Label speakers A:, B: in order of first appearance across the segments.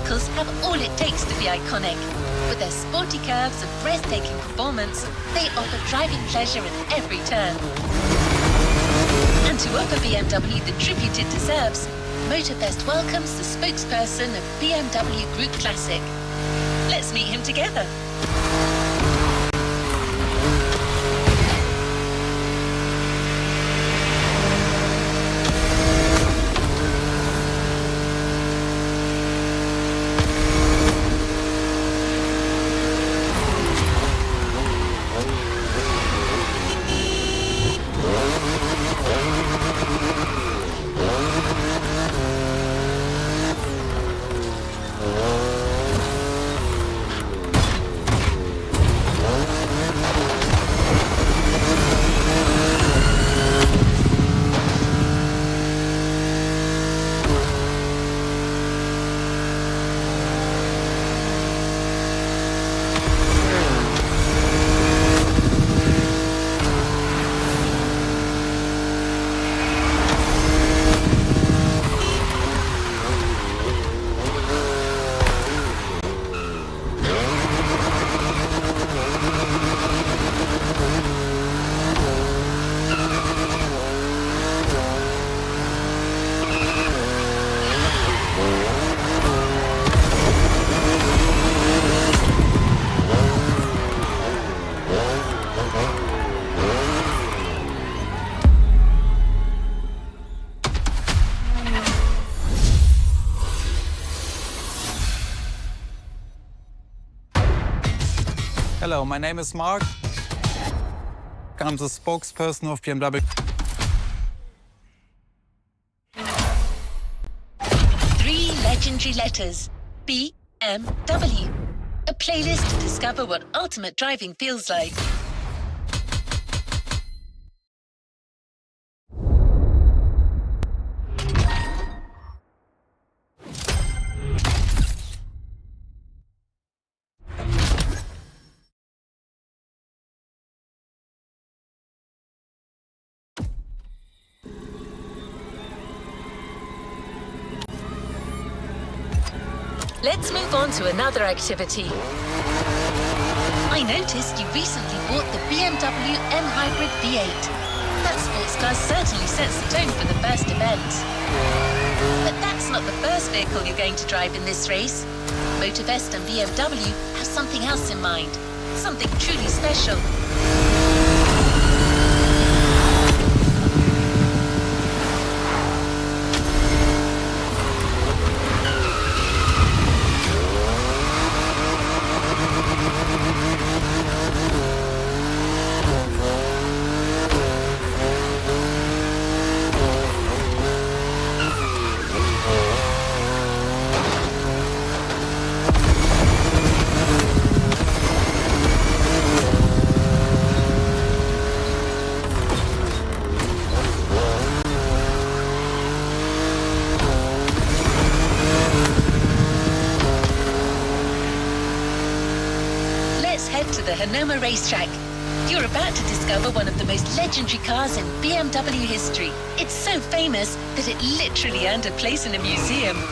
A: vehicles have all it takes to be iconic. With their sporty curves and breathtaking performance, they offer driving pleasure at every turn. And to offer BMW the tribute it deserves, Motorfest welcomes the spokesperson of BMW Group Classic. Let's meet him together.
B: Hello, my name is Mark. I'm the spokesperson of BMW.
A: 3 legendary letters. BMW. A playlist to discover what ultimate driving feels like. Let's move on to another activity. I noticed you recently bought the BMW M Hybrid V8. That sports car certainly sets the tone for the first event. But that's not the first vehicle you're going to drive in this race. Motorfest and BMW have something else in mind. Something truly special. Head to the Hanoma racetrack. You're about to discover one of the most legendary cars in BMW history. It's so famous that it literally earned a place in a museum.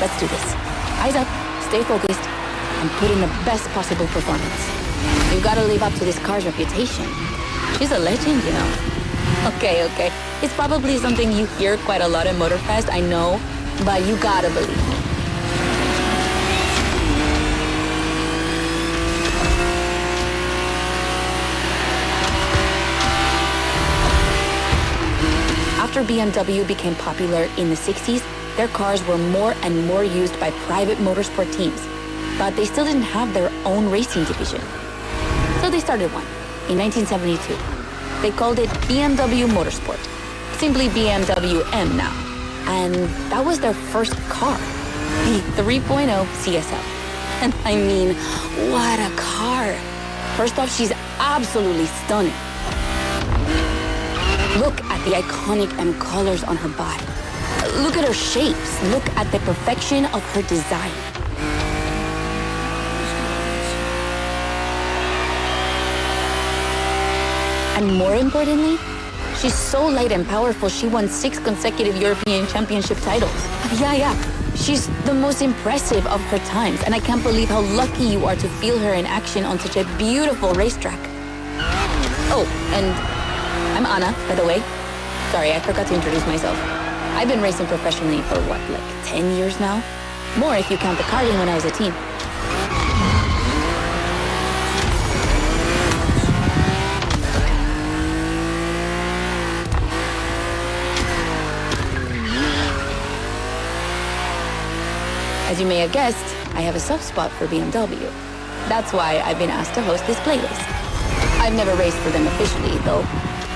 C: let's do this. Eyes up, stay focused, and put in the best possible performance. You've got to live up to this car's reputation. She's a legend, you know. Okay. It's probably something you hear quite a lot at Motorfest, I know, but you gotta believe me. After BMW became popular in the 60s, their cars were more and more used by private motorsport teams, but they still didn't have their own racing division. So they started one in 1972. They called it BMW Motorsport, simply BMW M now. And that was their first car, the 3.0 CSL. And I mean, what a car. First off, she's absolutely stunning. Look at the iconic M colors on her body. Look at her shapes. Look at the perfection of her design. And more importantly, she's so light and powerful, she won 6 consecutive European Championship titles. Yeah. She's the most impressive of her times, and I can't believe how lucky you are to feel her in action on such a beautiful racetrack. Oh, and I'm Anna, by the way. Sorry, I forgot to introduce myself. I've been racing professionally for what, like 10 years now? More if you count the karting when I was a teen. As you may have guessed, I have a soft spot for BMW. That's why I've been asked to host this playlist. I've never raced for them officially, though,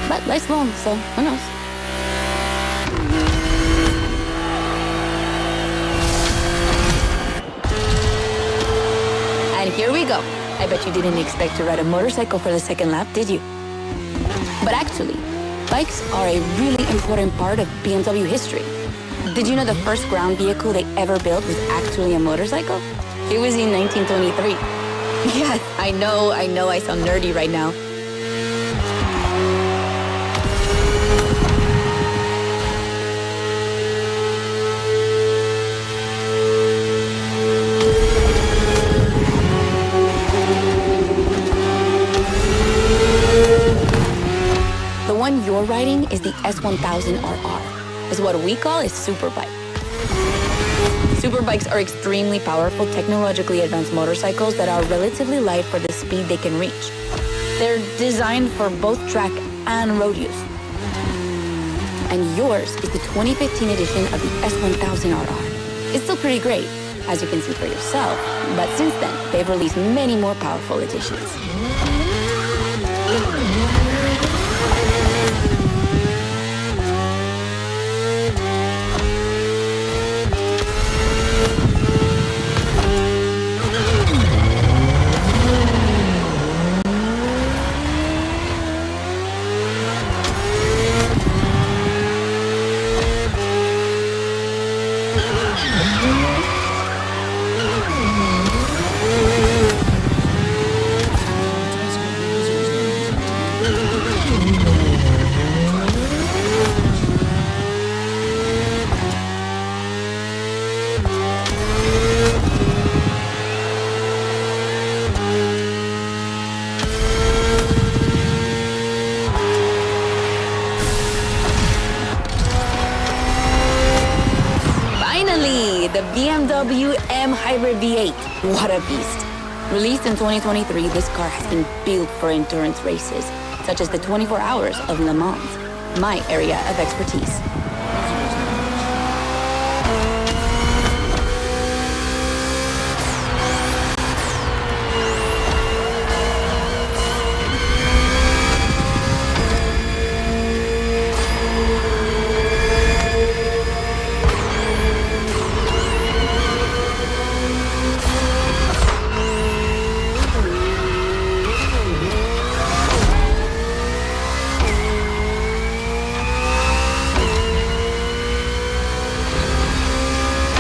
C: but life's long, so who knows? And here we go. I bet you didn't expect to ride a motorcycle for the second lap, did you? But actually, bikes are a really important part of BMW history. Did you know the first ground vehicle they ever built was actually a motorcycle? It was in 1923. Yeah, I know I sound nerdy right now. The one you're riding is the S1000RR. Is what we call a superbike. Superbikes are extremely powerful, technologically advanced motorcycles that are relatively light for the speed they can reach. They're designed for both track and road use. And yours is the 2015 edition of the S1000RR. It's still pretty great, as you can see for yourself, but since then, they've released many more powerful editions. The BMW M Hybrid V8. What a beast. Released in 2023, this car has been built for endurance races, such as the 24 Hours of Le Mans, my area of expertise.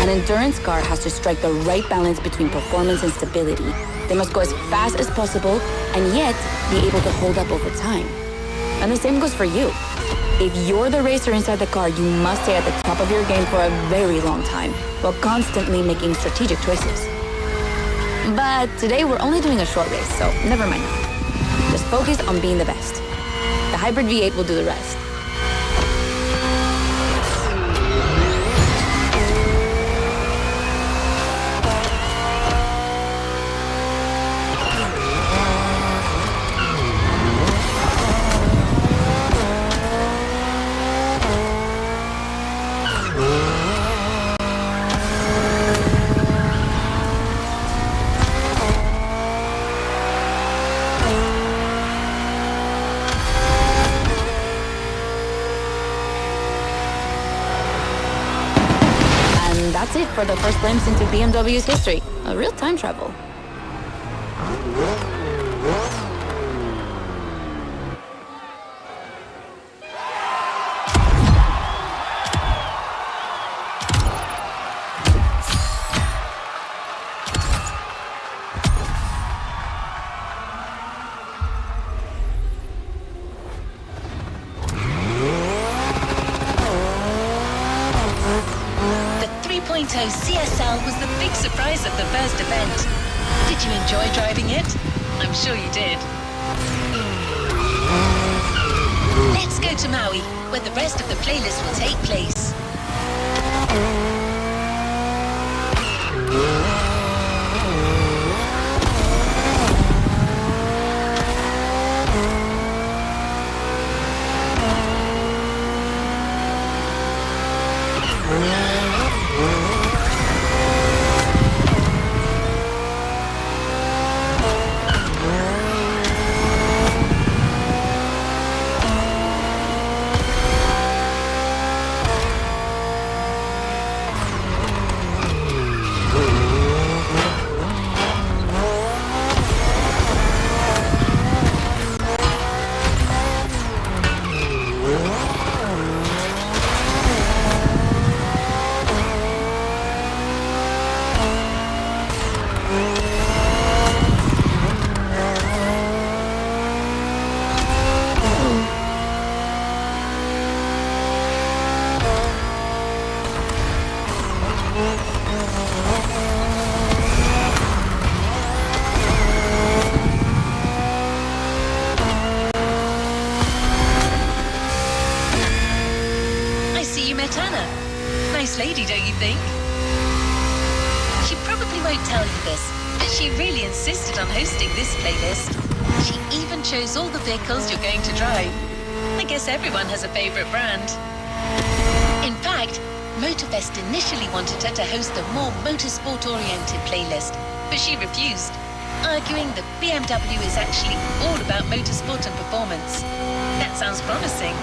C: An endurance car has to strike the right balance between performance and stability. They must go as fast as possible and yet be able to hold up over time. And the same goes for you. If you're the racer inside the car, you must stay at the top of your game for a very long time, while constantly making strategic choices. But today we're only doing a short race, so never mind. Just focus on being the best. The hybrid V8 will do the rest. That's it for the first glimpse into BMW's history. A real time travel.
A: CSL was the big surprise of the first event. Did you enjoy driving it? I'm sure you did. Let's go to Maui, where the rest of the playlist will take place. Nice lady, don't you think? She probably won't tell you this, but she really insisted on hosting this playlist. She even chose all the vehicles you're going to drive. I guess everyone has a favorite brand. In fact, motorfest initially wanted her to host a more motorsport-oriented playlist, but she refused, arguing that BMW is actually all about motorsport and performance. That sounds promising.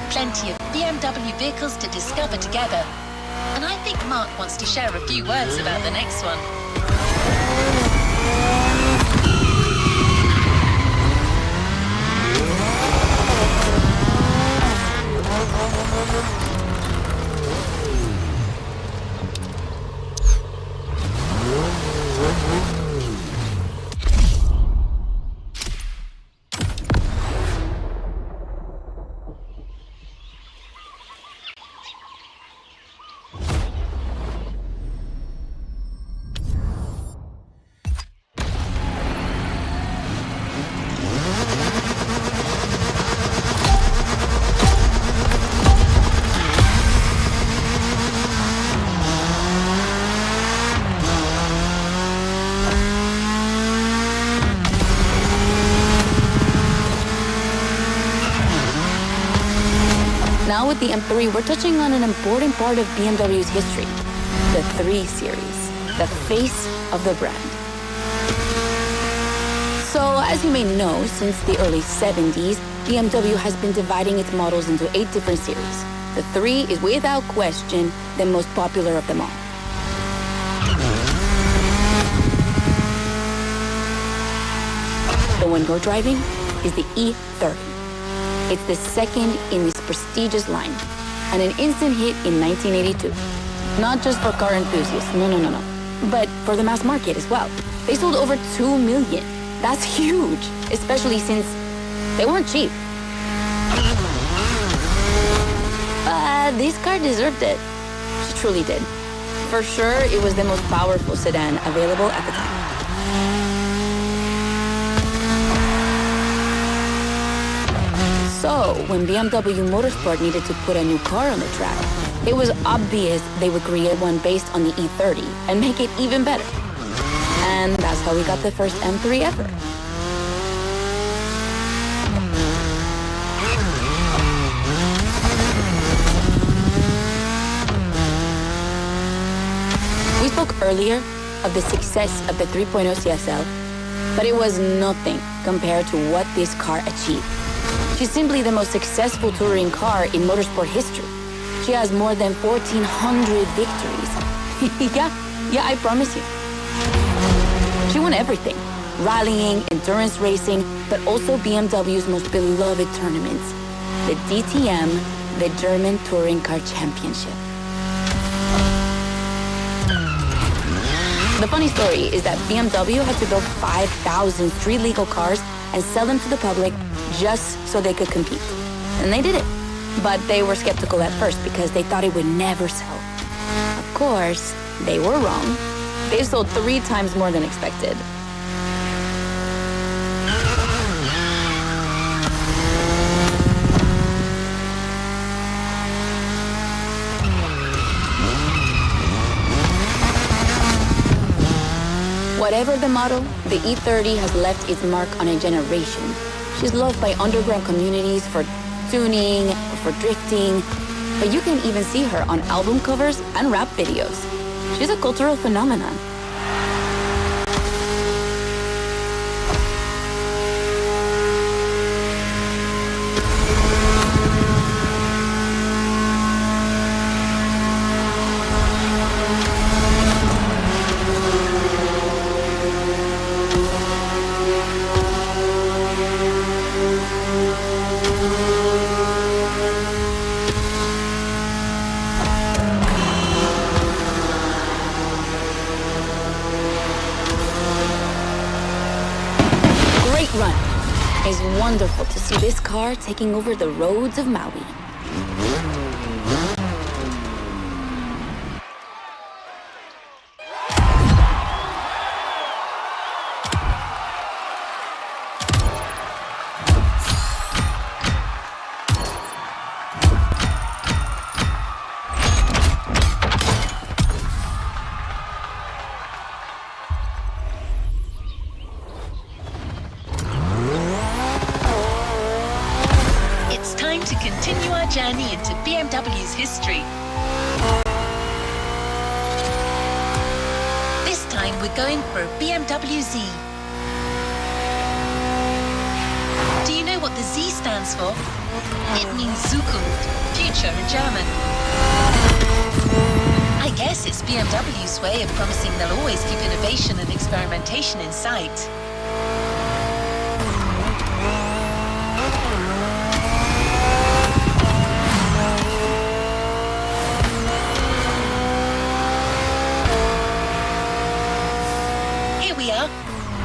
A: Plenty of BMW vehicles to discover together. And I think Mark wants to share a few words about the next one.
C: Now with the M3, we're touching on an important part of BMW's history, the 3 Series, the face of the brand. So, as you may know, since the early 70s, BMW has been dividing its models into 8 different series. The 3 is without question the most popular of them all. The one you're driving is the E30. It's the second in this prestigious line, and an instant hit in 1982. Not just for car enthusiasts, no, but for the mass market as well. They sold over 2 million. That's huge, especially since they weren't cheap. But this car deserved it. She truly did. For sure, it was the most powerful sedan available at the time. So, when BMW Motorsport needed to put a new car on the track, it was obvious they would create one based on the E30 and make it even better. And that's how we got the first M3 ever. We spoke earlier of the success of the 3.0 CSL, but it was nothing compared to what this car achieved. She's simply the most successful touring car in motorsport history. She has more than 1,400 victories. Yeah, I promise you. She won everything. Rallying, endurance racing, but also BMW's most beloved tournaments. The DTM, the German Touring Car Championship. The funny story is that BMW had to build 5,000 street legal cars and sell them to the public just so they could compete. And they did it. But they were skeptical at first because they thought it would never sell. Of course, they were wrong. They've sold 3 times more than expected. Whatever the model, the E30 has left its mark on a generation. She's loved by underground communities for tuning, or for drifting, but you can even see her on album covers and rap videos. She's a cultural phenomenon. Run. It's wonderful to see this car taking over the roads of Maui.
A: To continue our journey into BMW's history. This time we're going for a BMW Z. Do you know what the Z stands for? It means Zukunft, future in German. I guess it's BMW's way of promising they'll always keep innovation and experimentation in sight.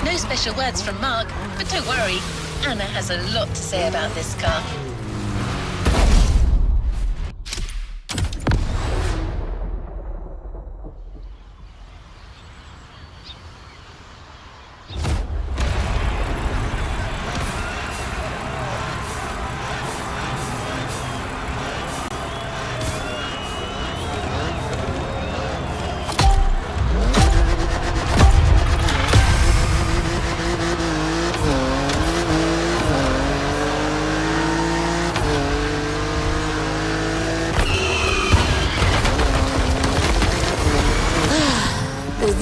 A: No special words from Mark, but don't worry, Anna has a lot to say about this car.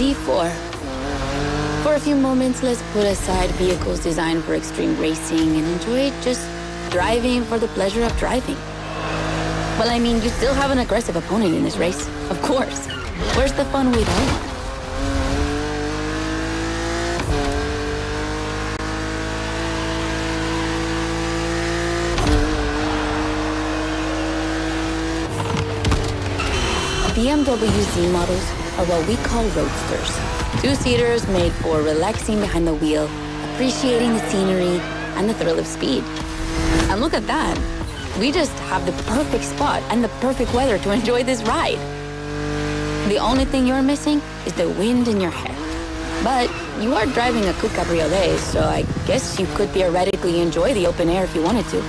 C: Z4. For a few moments, let's put aside vehicles designed for extreme racing and enjoy just driving for the pleasure of driving. Well, I mean, you still have an aggressive opponent in this race, of course. Where's the fun with that one? BMW Z models are what we call roadsters. Two-seaters made for relaxing behind the wheel, appreciating the scenery and the thrill of speed. And look at that. We just have the perfect spot and the perfect weather to enjoy this ride. The only thing you're missing is the wind in your hair. But you are driving a coupe cabriolet, so I guess you could theoretically enjoy the open air if you wanted to.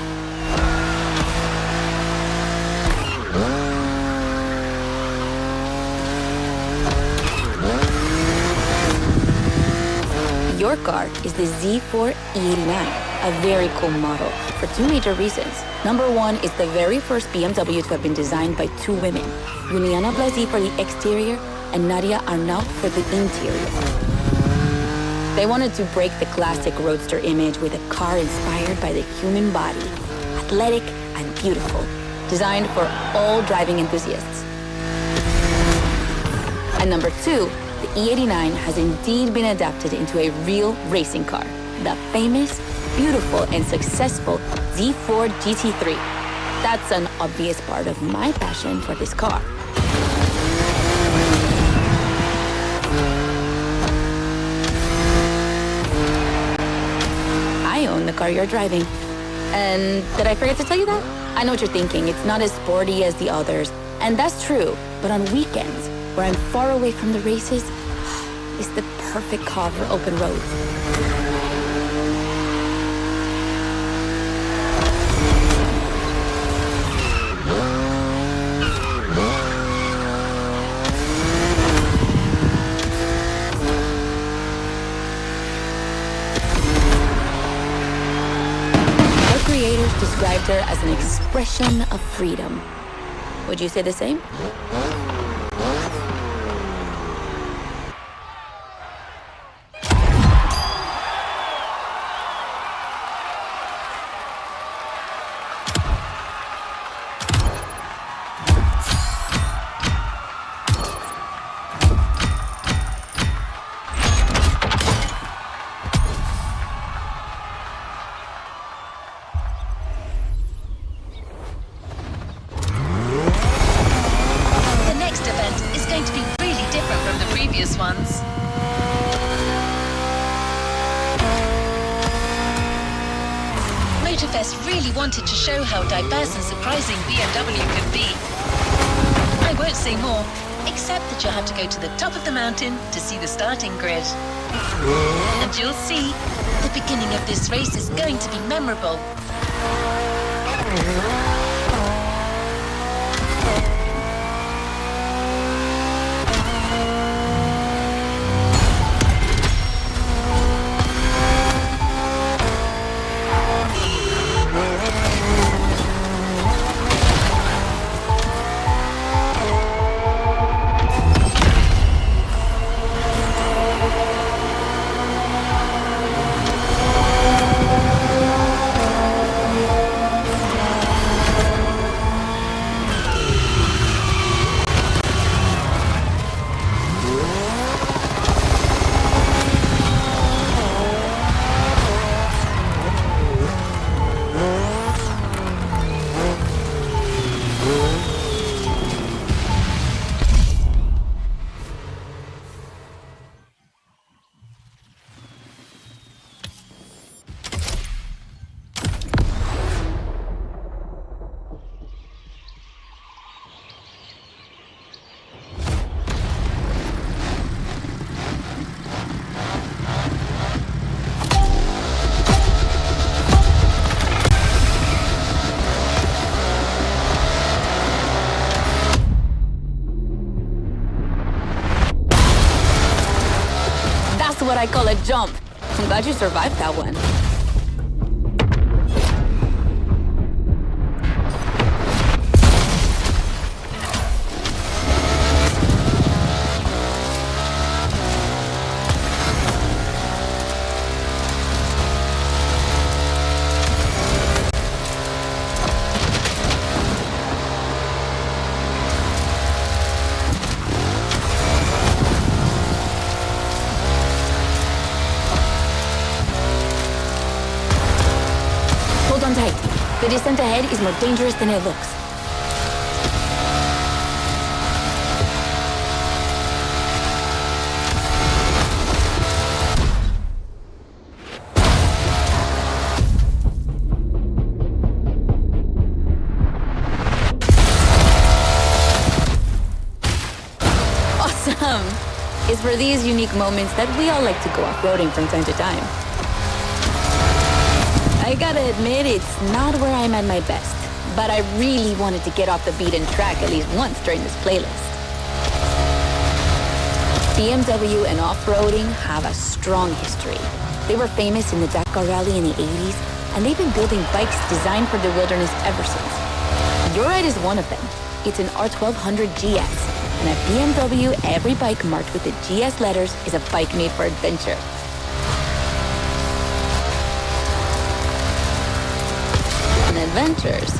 C: Your car is the Z4 E89, a very cool model for two major reasons. Number one, it's the very first BMW to have been designed by two women, Juliana Blasi for the exterior and Nadia Arnault for the interior. They wanted to break the classic roadster image with a car inspired by the human body, athletic and beautiful, designed for all driving enthusiasts. And number two, the E89 has indeed been adapted into a real racing car, the famous, beautiful, and successful Z4 GT3. That's an obvious part of my passion for this car. I own the car you're driving. And did I forget to tell you that? I know what you're thinking. It's not as sporty as the others. And that's true. But on weekends, where I'm far away from the races, it's the perfect car for open roads. Her creators described her as an expression of freedom. Would you say the same?
A: Ones. Motorfest really wanted to show how diverse and surprising BMW could be. I won't say more, except that you'll have to go to the top of the mountain to see the starting grid. And you'll see, the beginning of this race is going to be memorable. What I call a jump. I'm glad you survived that one.
C: Hold on tight. The descent ahead is more dangerous than it looks. Awesome! It's for these unique moments that we all like to go off-roading from time to time. I gotta admit, it's not where I'm at my best, but I really wanted to get off the beaten track at least once during this playlist. BMW and off-roading have a strong history. They were famous in the Dakar Rally in the 80s, and they've been building bikes designed for the wilderness ever since. Your ride is one of them. It's an R1200 GS, and at BMW, every bike marked with the GS letters is a bike made for adventure. And adventures,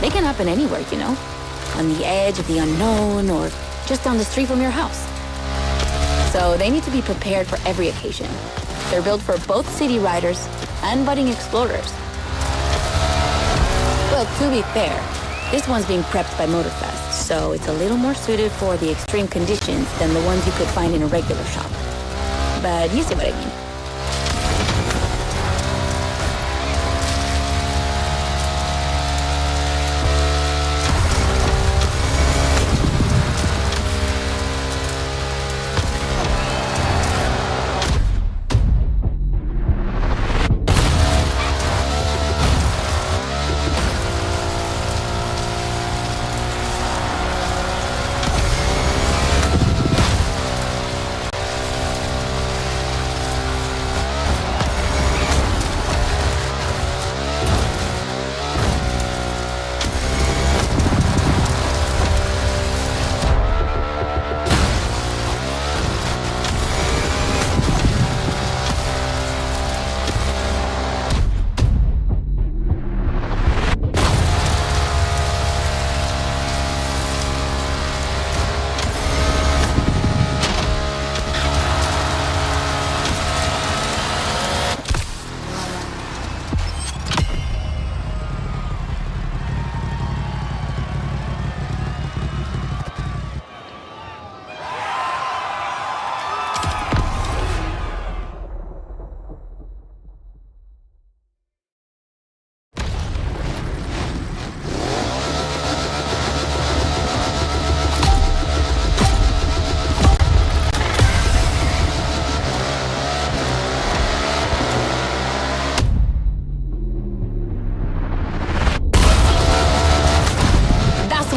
C: they can happen anywhere, you know? On the edge of the unknown or just down the street from your house. So they need to be prepared for every occasion. They're built for both city riders and budding explorers. Well, to be fair, this one's being prepped by Motorfest, so it's a little more suited for the extreme conditions than the ones you could find in a regular shop. But you see what I mean.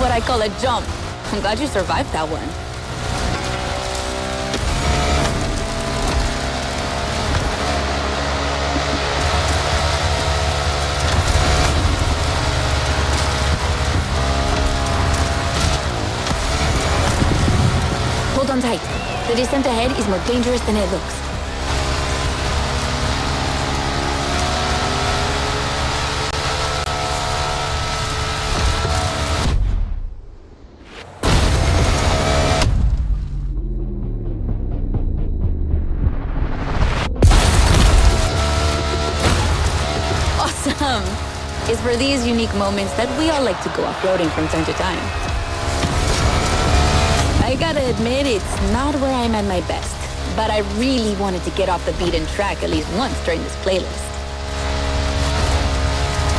C: What I call a jump. I'm glad you survived that one. Hold on tight. The descent ahead is more dangerous than it looks. Is for these unique moments that we all like to go off-roading from time to time. I gotta admit, it's not where I'm at my best, but I really wanted to get off the beaten track at least once during this playlist.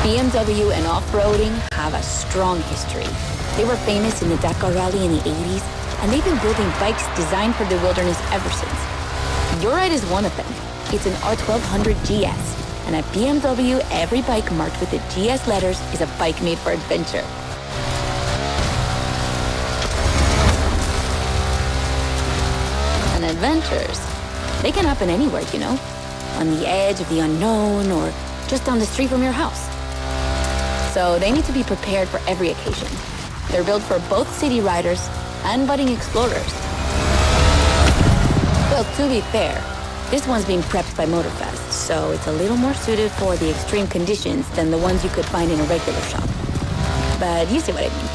C: BMW and off-roading have a strong history. They were famous in the Dakar Rally in the 80s, and they've been building bikes designed for the wilderness ever since. Your ride is one of them. It's an R1200 GS. And at BMW, every bike marked with the GS letters is a bike made for adventure. And adventures, they can happen anywhere, you know? On the edge of the unknown or just down the street from your house. So they need to be prepared for every occasion. They're built for both city riders and budding explorers. Well, to be fair, this one's being prepped by Motorfest, so it's a little more suited for the extreme conditions than the ones you could find in a regular shop. But you see what I mean.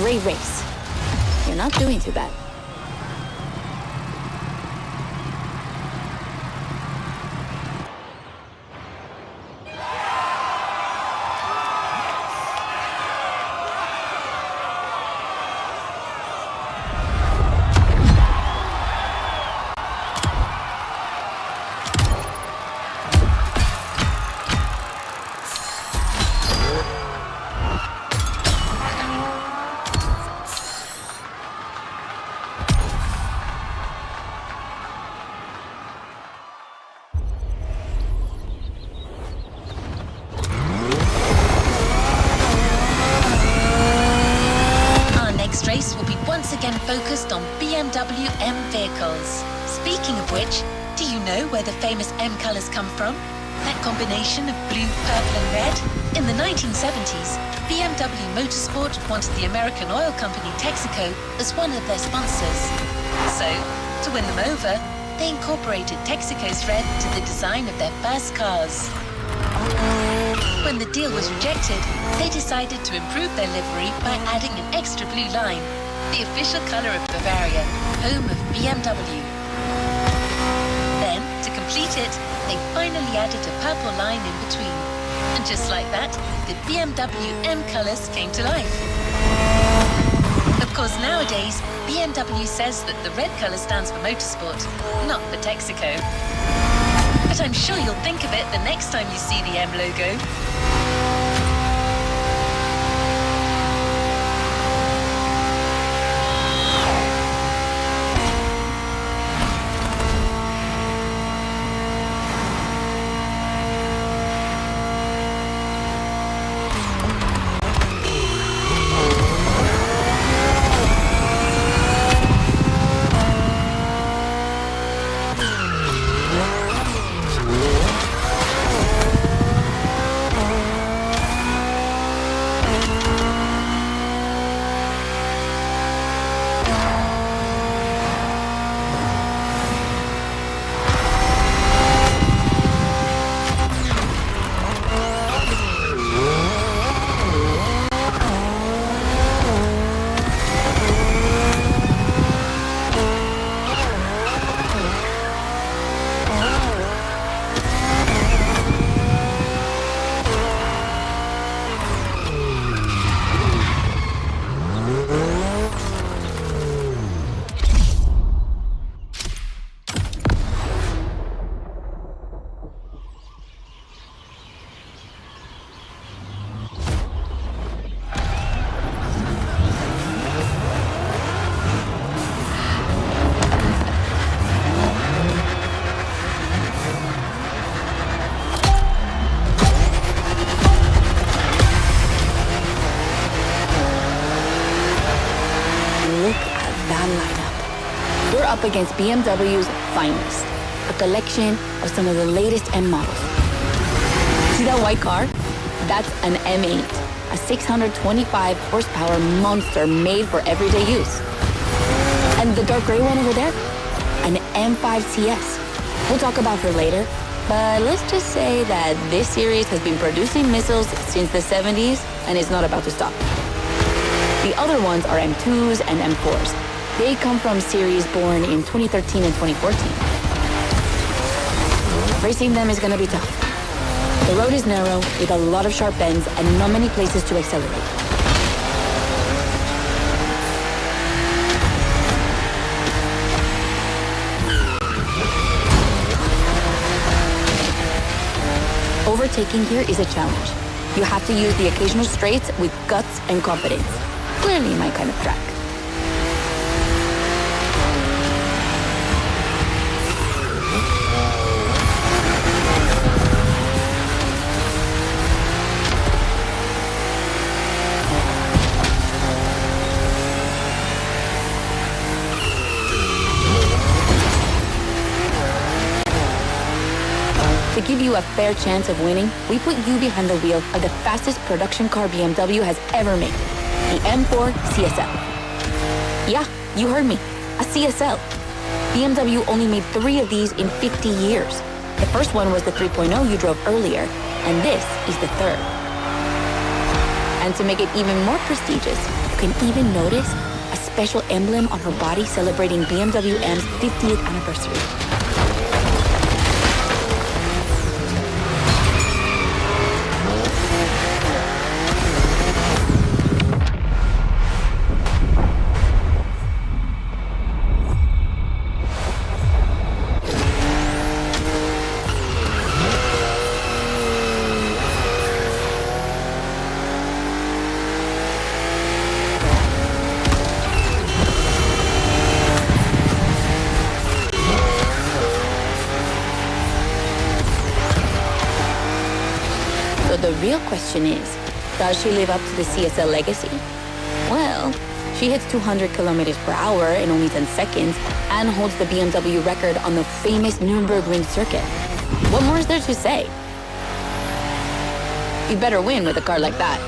C: great race. You're not doing too bad.
A: Race will be once again focused on BMW M vehicles. Speaking of which, do you know where the famous M colours come from? That combination of blue, purple and red? In the 1970s, BMW Motorsport wanted the American oil company Texaco as one of their sponsors. So, to win them over, they incorporated Texaco's red to the design of their first cars. When the deal was rejected, they decided to improve their livery by adding an extra blue line, the official colour of Bavaria, home of BMW. Then, to complete it, they finally added a purple line in between. And just like that, the BMW M colours came to life. Of course, nowadays, BMW says that the red colour stands for motorsport, not for Texaco. But I'm sure you'll think of it the next time you see the M logo.
C: Up against BMW's finest, a collection of some of the latest M models. See that white car? That's an M8, a 625 horsepower monster made for everyday use. And the dark gray one over there? An M5 CS. We'll talk about her later, but let's just say that this series has been producing missiles since the 70s and it's not about to stop. The other ones are M2s and M4s. They come from series born in 2013 and 2014. Racing them is gonna be tough. The road is narrow, with a lot of sharp bends and not many places to accelerate. Overtaking here is a challenge. You have to use the occasional straights with guts and confidence. Clearly my kind of track. To give you a fair chance of winning, we put you behind the wheel of the fastest production car BMW has ever made, the M4 CSL. Yeah, you heard me, a CSL. BMW only made 3 of these in 50 years. The first one was the 3.0 you drove earlier, and this is the third. And to make it even more prestigious, can even notice a special emblem on her body celebrating BMW M's 50th anniversary. So the real question is, does she live up to the CSL legacy? Well, she hits 200 kilometers per hour in only 10 seconds and holds the BMW record on the famous Nürburgring circuit. What more is there to say? You better win with a car like that.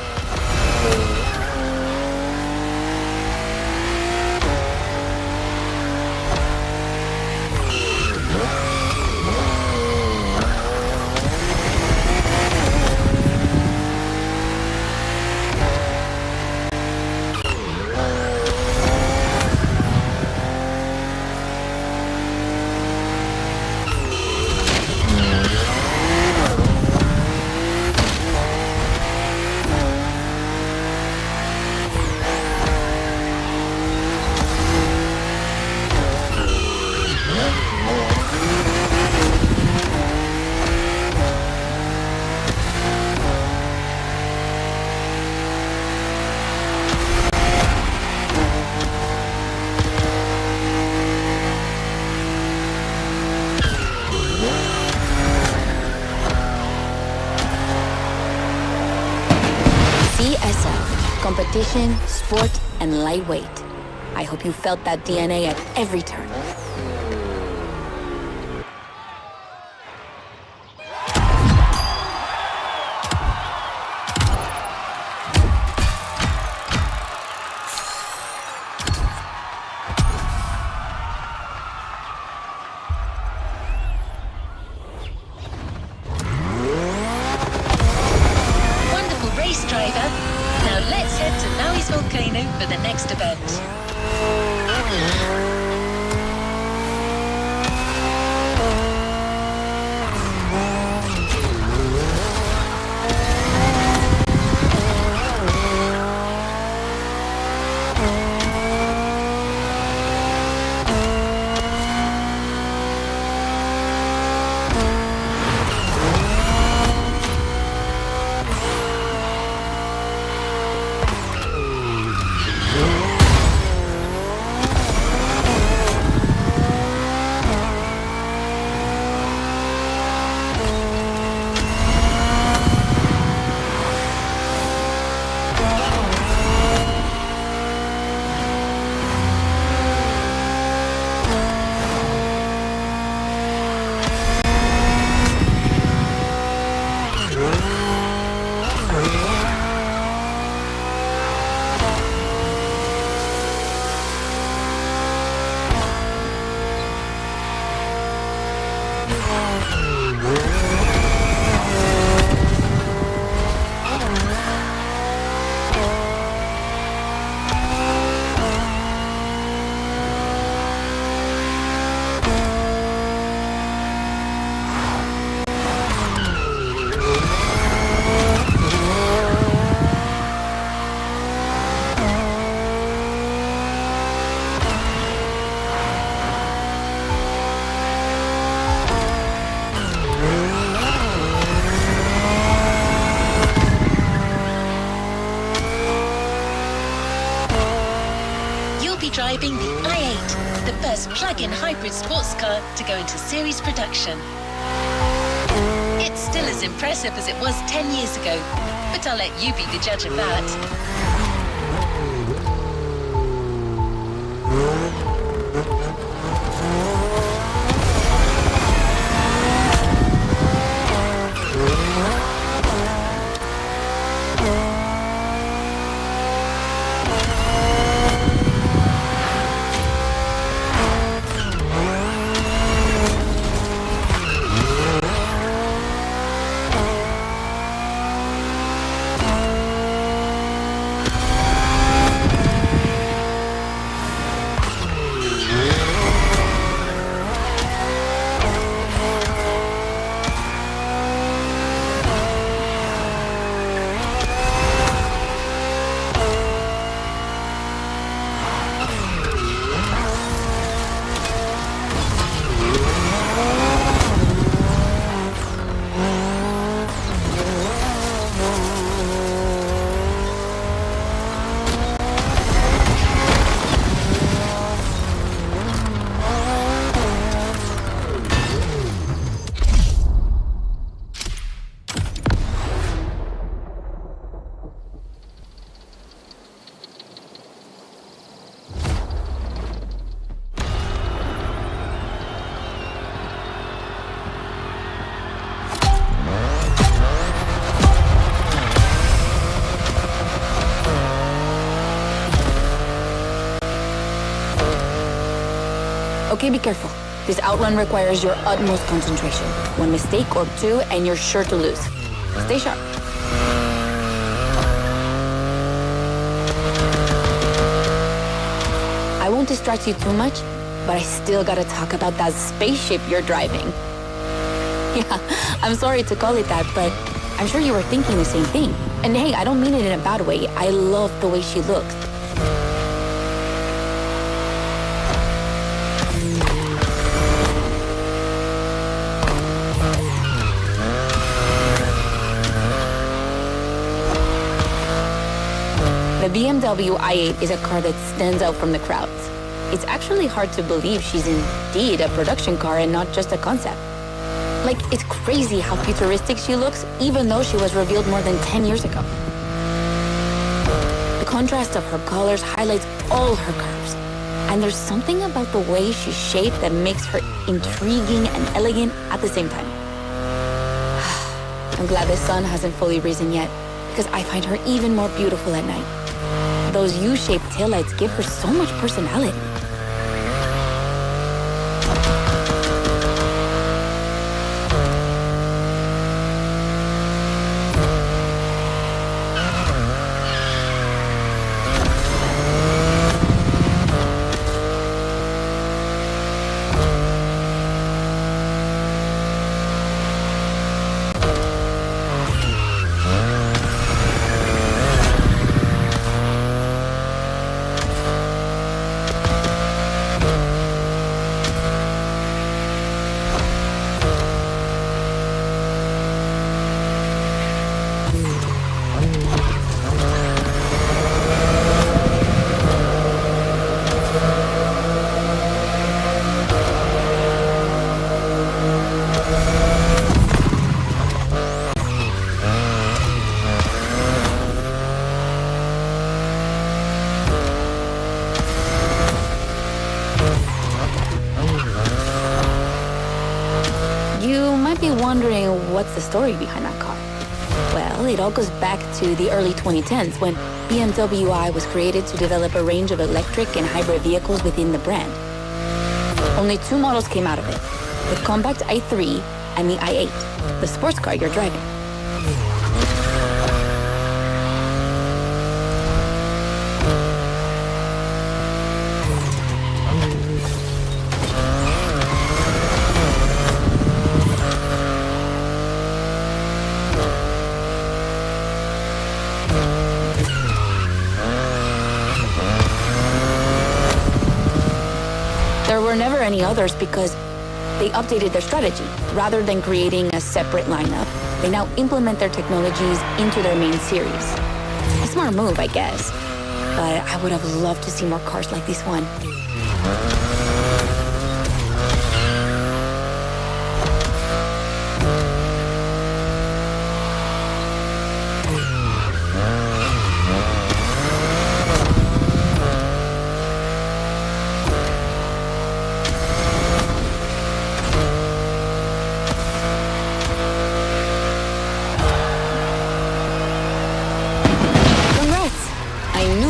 C: CSL, competition, sport, and lightweight. I hope you felt that DNA at every turn.
A: Wonderful race driver. Now let's head to Maui's volcano for the next event. Driving the i8, the first plug-in hybrid sports car to go into series production. It's still as impressive as it was 10 years ago, but I'll let you be the judge of that.
C: Okay, be careful. This outrun requires your utmost concentration. One mistake or two, and you're sure to lose. Stay sharp. I won't distract you too much, but I still gotta talk about that spaceship you're driving. Yeah, I'm sorry to call it that, but I'm sure you were thinking the same thing. And hey, I don't mean it in a bad way. I love the way she looks. The BMW i8 is a car that stands out from the crowds. It's actually hard to believe she's indeed a production car and not just a concept. Like, it's crazy how futuristic she looks, even though she was revealed more than 10 years ago. The contrast of her colors highlights all her curves. And there's something about the way she's shaped that makes her intriguing and elegant at the same time. I'm glad the sun hasn't fully risen yet, because I find her even more beautiful at night. Those U-shaped taillights give her so much personality. Wondering what's the story behind that car? Well, it all goes back to the early 2010s when BMW i was created to develop a range of electric and hybrid vehicles within the brand. Only two models came out of it, the compact i3 and the i8, the sports car you're driving. There were never any others because they updated their strategy. Rather than creating a separate lineup, they now implement their technologies into their main series. A smart move, I guess. But I would have loved to see more cars like this one.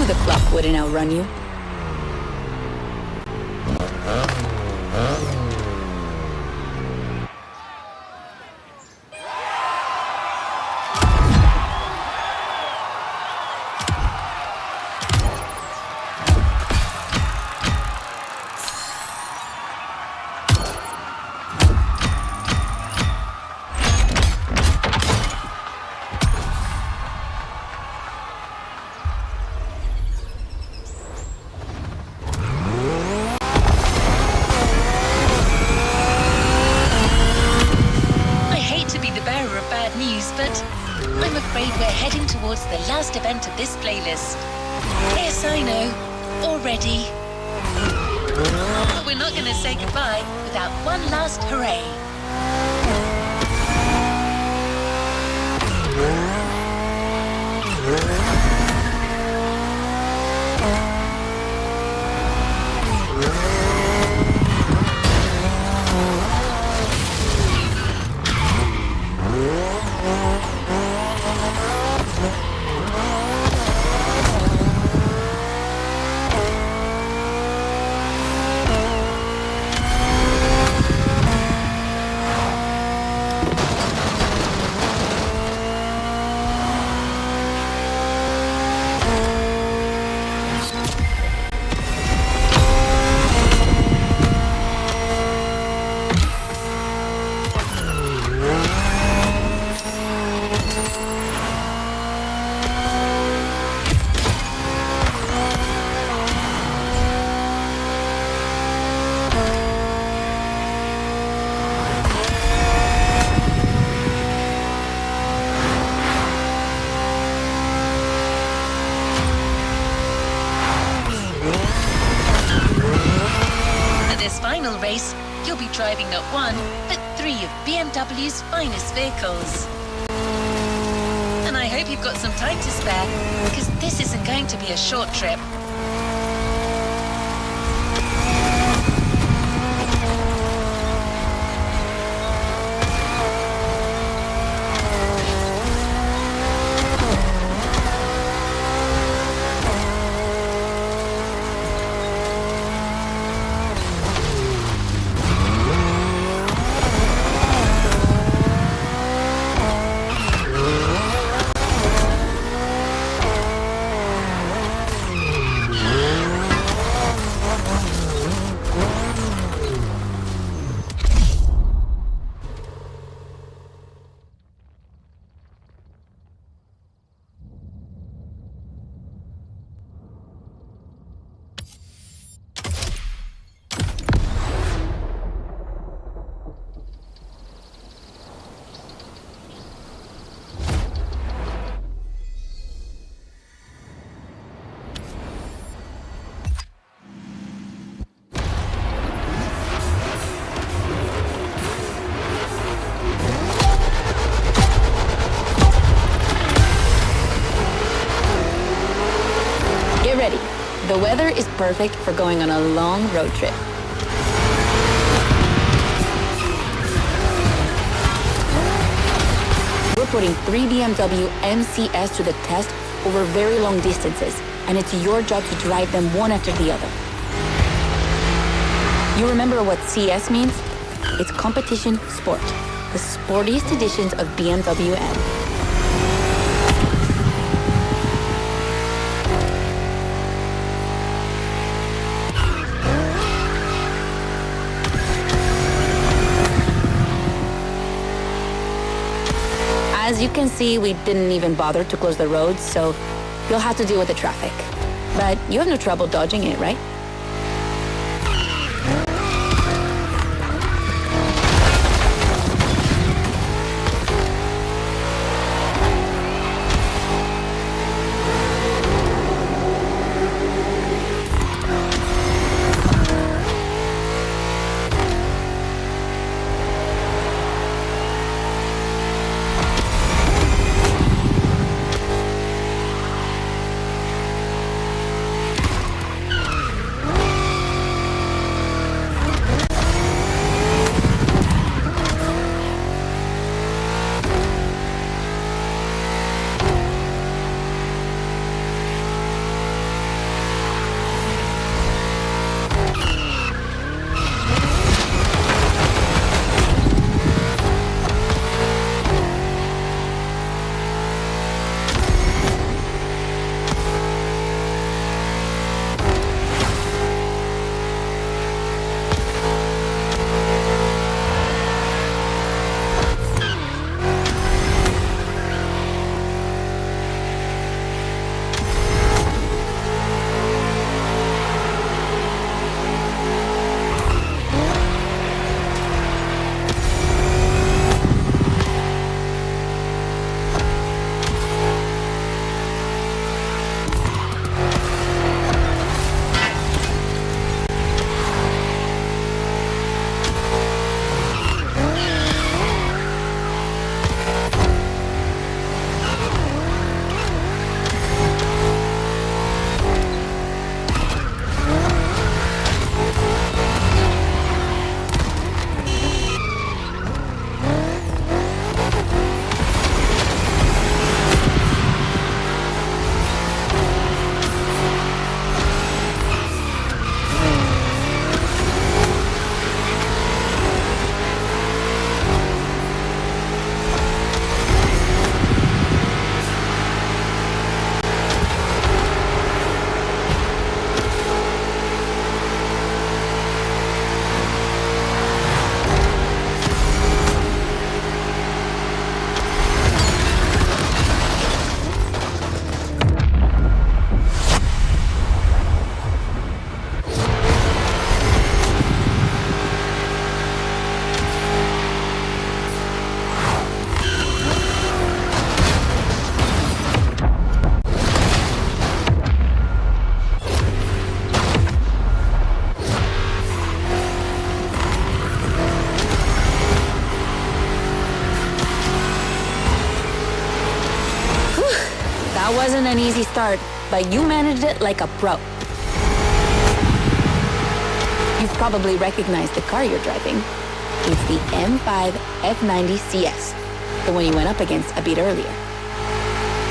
C: The clock wouldn't outrun you.
A: But I'm afraid we're heading towards the last event of this playlist. Yes, I know. Already. But we're not going to say goodbye without one last hooray. race, you'll be driving not one, but 3 of BMW's finest vehicles. And I hope you've got some time to spare, because this isn't going to be a short trip.
C: Get ready. The weather is perfect for going on a long road trip. We're putting 3 BMW MCS to the test over very long distances, and it's your job to drive them one after the other. You remember what CS means? It's competition sport, the sportiest editions of BMW M. As you can see, we didn't even bother to close the roads, so you'll have to deal with the traffic. But you have no trouble dodging it, right? That wasn't an easy start, but you managed it like a pro. You've probably recognized the car you're driving. It's the M5 F90 CS, the one you went up against a bit earlier.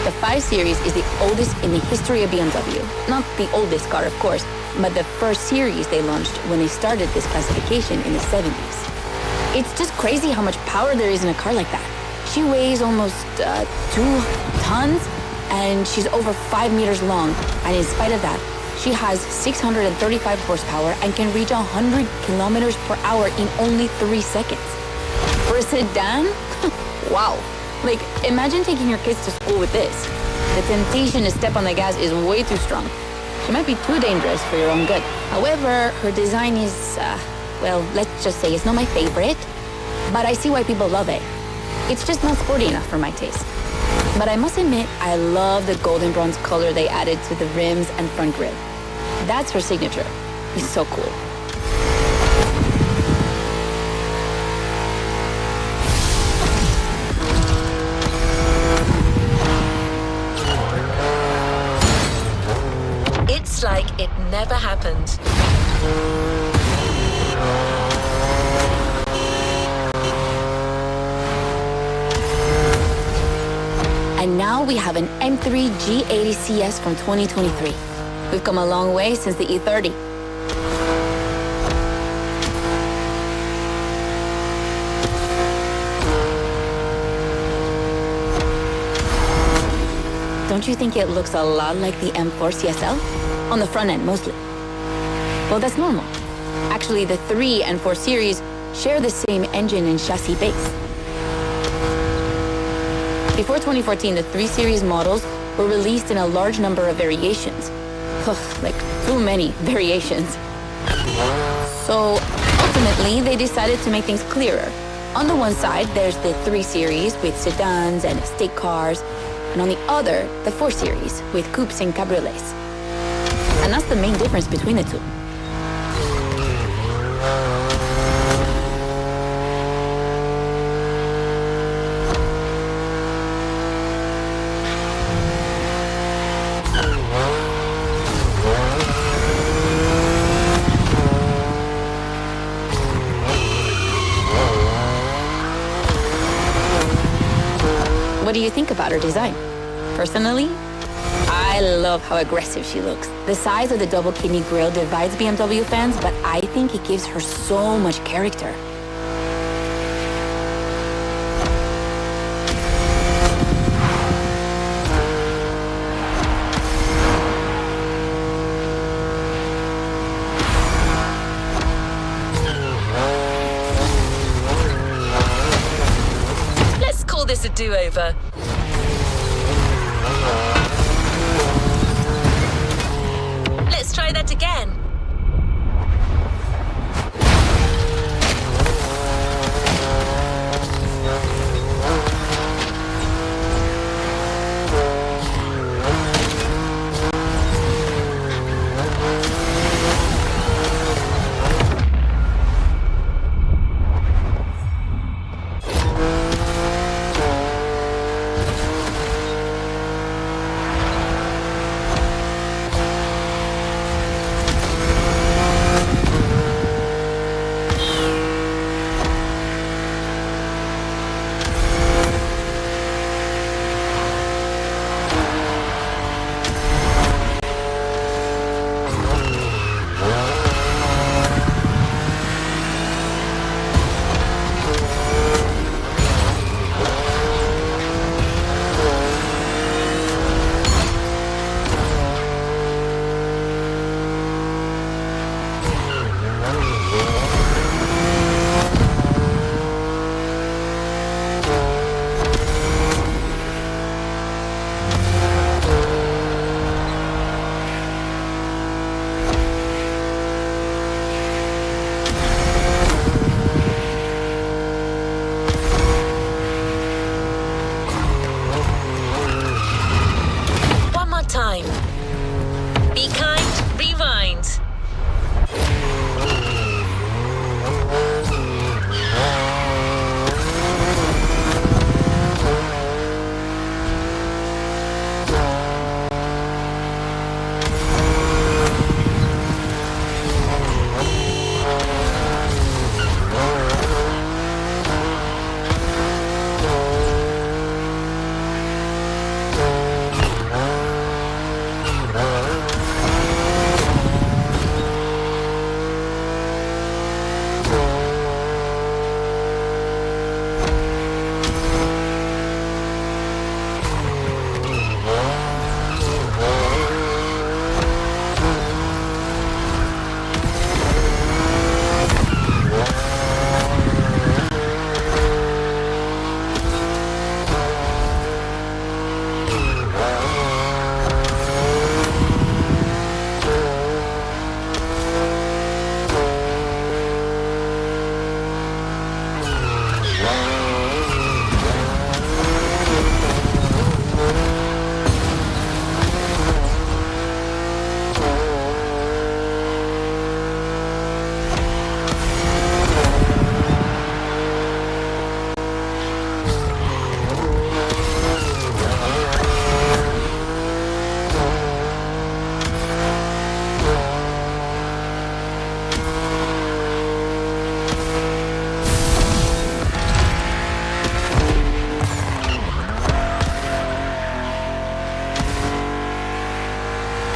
C: The 5 Series is the oldest in the history of BMW. Not the oldest car, of course, but the first series they launched when they started this classification in the 70s. It's just crazy how much power there is in a car like that. She weighs almost 2 tons, and she's over 5 meters long. And in spite of that, she has 635 horsepower and can reach 100 kilometers per hour in only 3 seconds. For a sedan, wow. Like, imagine taking your kids to school with this. The temptation to step on the gas is way too strong. She might be too dangerous for your own good. However, her design is, well, let's just say it's not my favorite, but I see why people love it. It's just not sporty enough for my taste. But I must admit, I love the golden bronze color they added to the rims and front grille. That's her signature. It's so cool.
A: It's like it never happened.
C: And now we have an M3 G80 CS from 2023. We've come a long way since the E30. Don't you think it looks a lot like the M4 CSL? On the front end, mostly. Well, that's normal. Actually, the 3 and 4 series share the same engine and chassis base. Before 2014, the 3 series models were released in a large number of variations. Like, too many variations. So, ultimately, they decided to make things clearer. On the one side, there's the 3 series with sedans and estate cars, and on the other, the 4 series with coupes and cabriolets. And that's the main difference between the two. What do you think about her design? Personally, I love how aggressive she looks. The size of the double kidney grille divides BMW fans, but I think it gives her so much character.
A: Let's call this a do-over. Let's try that again.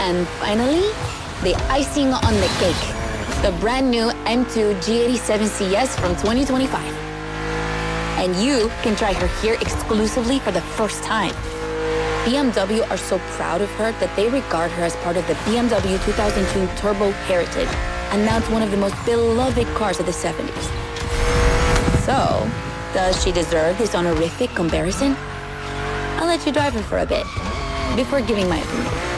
C: And finally, the icing on the cake. The brand new M2 G87 CS from 2025. And you can try her here exclusively for the first time. BMW are so proud of her that they regard her as part of the BMW 2002 Turbo Heritage. And now it's one of the most beloved cars of the 70s. So, does she deserve this honorific comparison? I'll let you drive her for a bit before giving my opinion.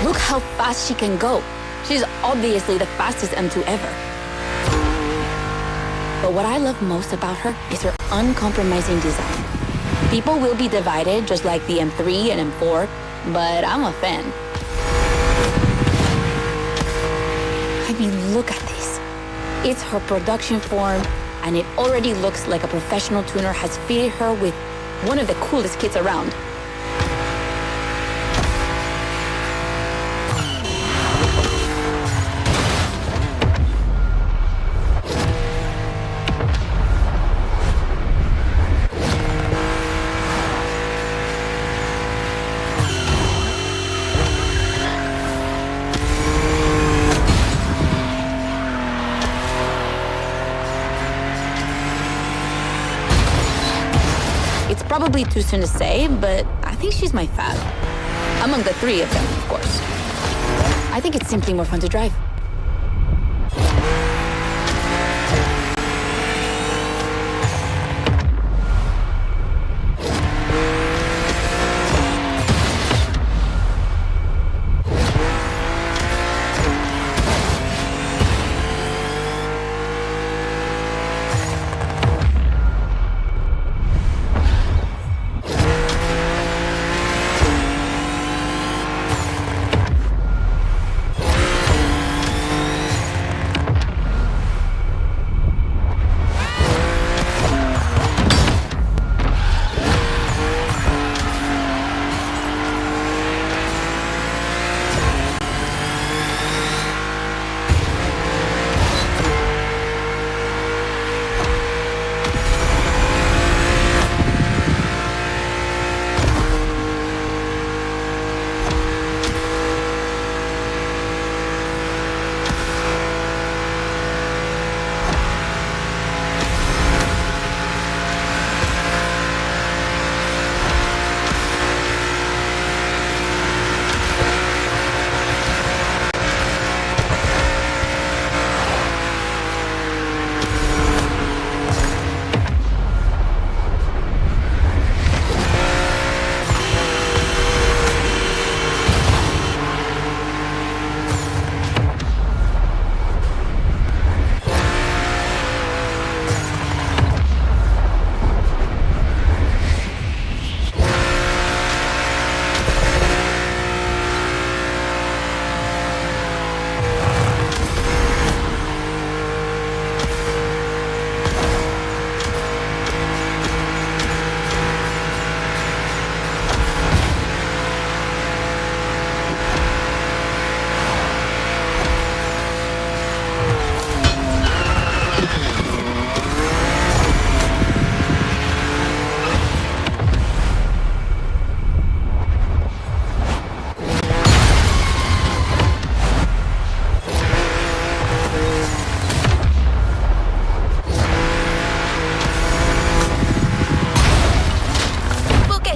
C: Look how fast she can go. She's obviously the fastest M2 ever. But what I love most about her is her uncompromising design. People will be divided just like the M3 and M4, but I'm a fan. I mean, look at this. It's her production form, and it already looks like a professional tuner has fitted her with one of the coolest kits around. It's probably too soon to say, but I think she's my fave. Among the three of them, of course. I think it's simply more fun to drive.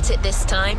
A: get it this time.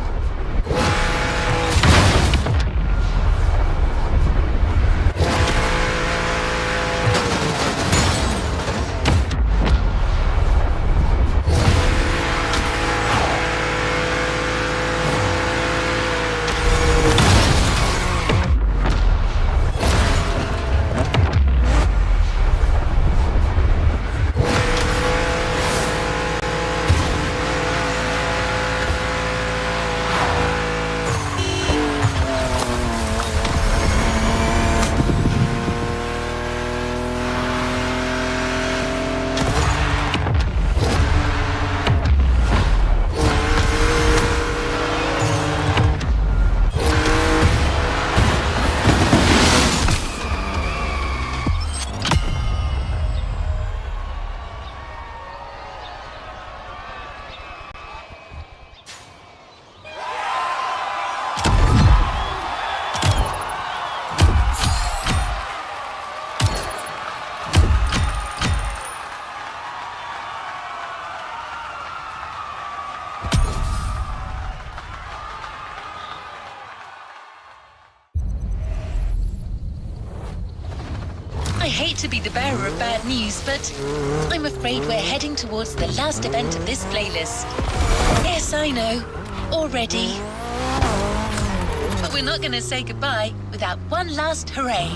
A: I hate to be the bearer of bad news, but I'm afraid we're heading towards the last event of this playlist. Yes, I know. Already. But we're not going to say goodbye without one last hooray.